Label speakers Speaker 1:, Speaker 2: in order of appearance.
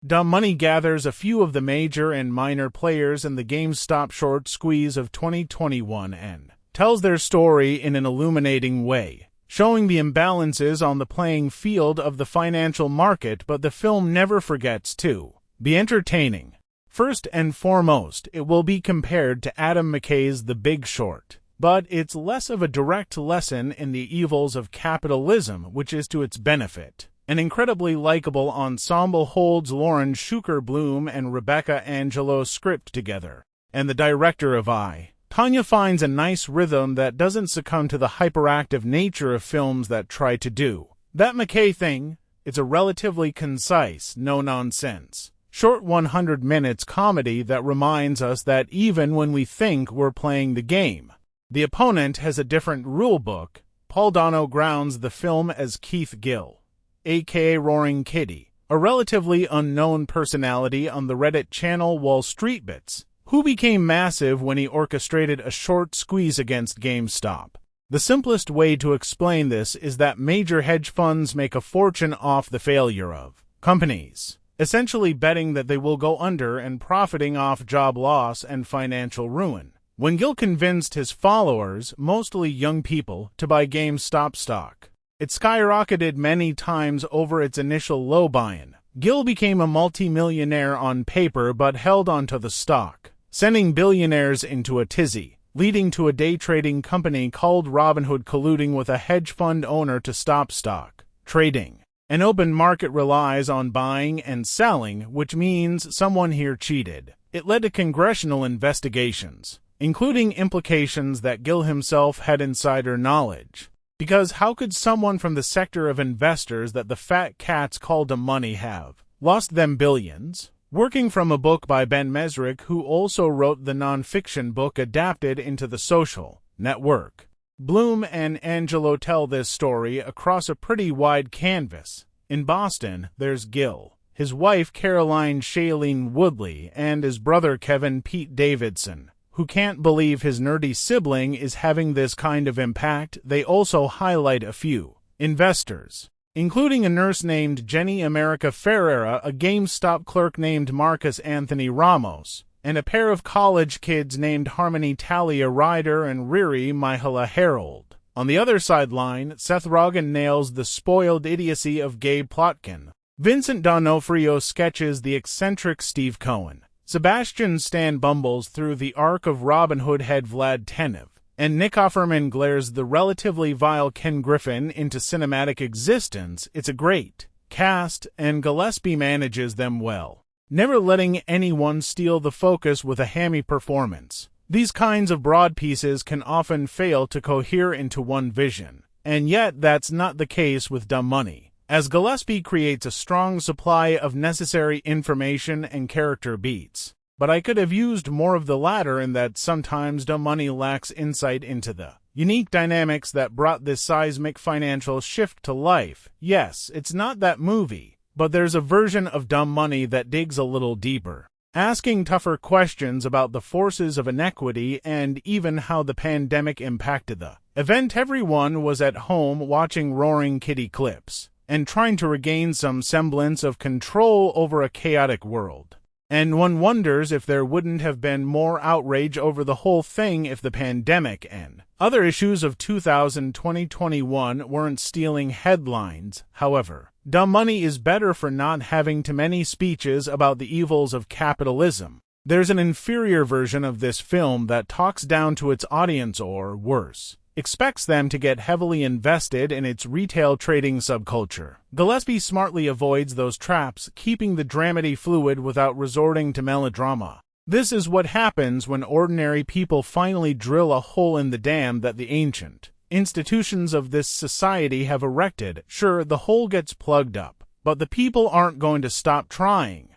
Speaker 1: Dumb Money gathers a few of the major and minor players in the GameStop short squeeze of 2021 and tells their story in an illuminating way, showing the imbalances on the playing field of the financial market, but the film never forgets to be entertaining. First and foremost, it will be compared to Adam McKay's The Big Short, but it's less of a direct lesson in the evils of capitalism, which is to its benefit. An incredibly likable ensemble holds Lauren Schuker-Bloom and Rebecca Angelo's script together, and the director of I, Tonya finds a nice rhythm that doesn't succumb to the hyperactive nature of films that try to do that McKay thing. It's a relatively concise, no-nonsense, short 100 minutes comedy that reminds us that even when we think we're playing the game, the opponent has a different rule book. Paul Dano grounds the film as Keith Gill, aka Roaring Kitty, a relatively unknown personality on the Reddit channel Wall Street Bits, who became massive when he orchestrated a short squeeze against GameStop. The simplest way to explain this is that major hedge funds make a fortune off the failure of companies, essentially betting that they will go under and profiting off job loss and financial ruin. When Gill convinced his followers, mostly young people, to buy GameStop stock, it skyrocketed many times over its initial low buy-in. Gill became a multi-millionaire on paper but held onto the stock, sending billionaires into a tizzy, leading to a day trading company called Robinhood colluding with a hedge fund owner to stop stock trading. An open market relies on buying and selling, which means someone here cheated. It led to congressional investigations, including implications that Gill himself had insider knowledge. Because how could someone from the sector of investors that the fat cats call Dumb Money have lost them billions? Working from a book by Ben Mesrick, who also wrote the non-fiction book adapted into The Social Network. Bloom and Angelo tell this story across a pretty wide canvas. In Boston, there's Gill, his wife Caroline Shailene Woodley, and his brother Kevin Pete Davidson, who can't believe his nerdy sibling is having this kind of impact. They also highlight a few investors, including a nurse named Jenny America Ferreira, a GameStop clerk named Marcus Anthony Ramos, and a pair of college kids named Harmony Talia Ryder and Riri Mihala Harold. On the other sideline, Seth Rogen nails the spoiled idiocy of Gabe Plotkin. Vincent D'Onofrio sketches the eccentric Steve Cohen. Sebastian Stan bumbles through the arc of Robin Hood head Vlad Tenev, and Nick Offerman glares the relatively vile Ken Griffin into cinematic existence. It's a great cast, and Gillespie manages them well, never letting anyone steal the focus with a hammy performance. These kinds of broad pieces can often fail to cohere into one vision, and yet that's not the case with Dumb Money, as Gillespie creates a strong supply of necessary information and character beats. But I could have used more of the latter in that sometimes Dumb Money lacks insight into the unique dynamics that brought this seismic financial shift to life. Yes, it's not that movie, but there's a version of Dumb Money that digs a little deeper, asking tougher questions about the forces of inequity and even how the pandemic impacted the event. Everyone was at home watching Roaring Kitty clips and trying to regain some semblance of control over a chaotic world. And one wonders if there wouldn't have been more outrage over the whole thing if the pandemic and other issues of 2021 weren't stealing headlines. However, Dumb Money is better for not having too many speeches about the evils of capitalism. There's an inferior version of this film that talks down to its audience, or worse, expects them to get heavily invested in its retail trading subculture. Gillespie smartly avoids those traps, keeping the dramedy fluid without resorting to melodrama. This is what happens when ordinary people finally drill a hole in the dam that the ancient institutions of this society have erected. Sure, the hole gets plugged up, but the people aren't going to stop trying.